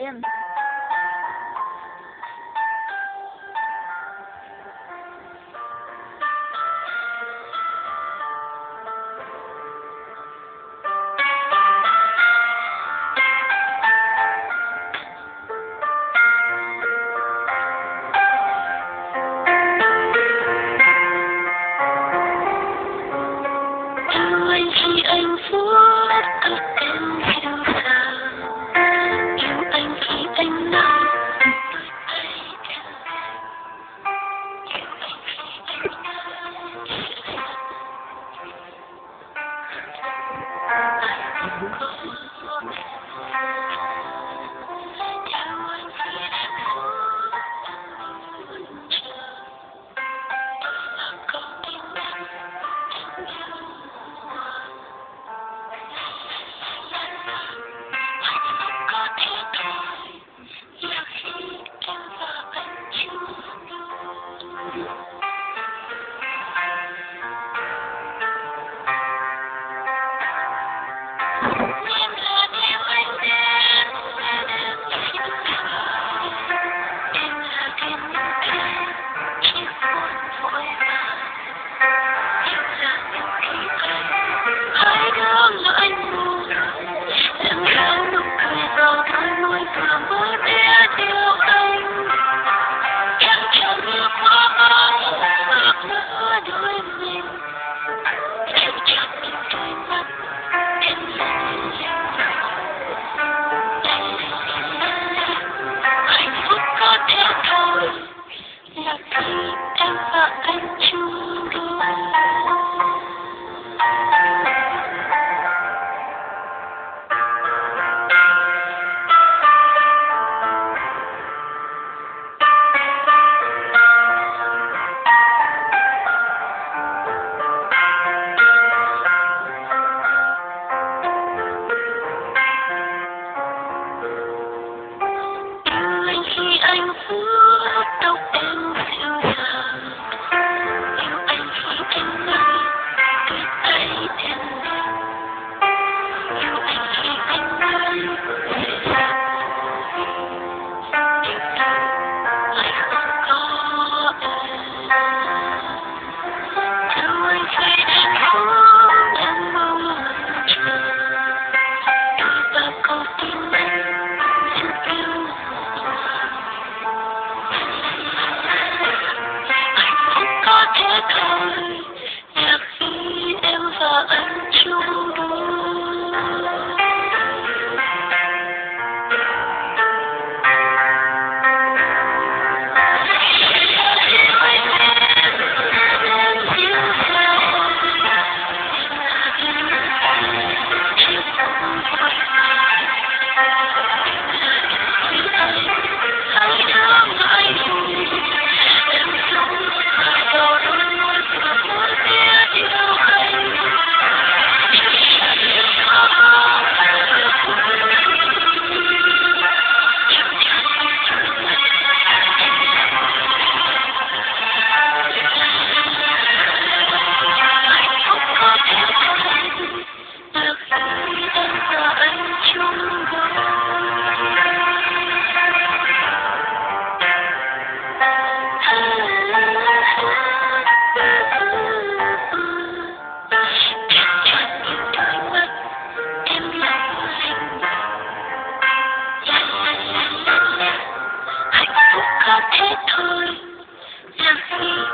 tiên. Khi anh vuốt tóc em dịu dàng, yêu anh khi anh nắm đôi tay em, yêu anh khi anh vuốt tóc em dịu dàng, yêu anh khi anh nắm đôi tay em, yêu anh khi anh nắm dịu dàng, anh không có em, yêu anh khi anh không em mong chờ, đôi ba câu tim anh dịu yêu. Có thể thôi là khi em và anh chung đôi. Có thể thôi là khi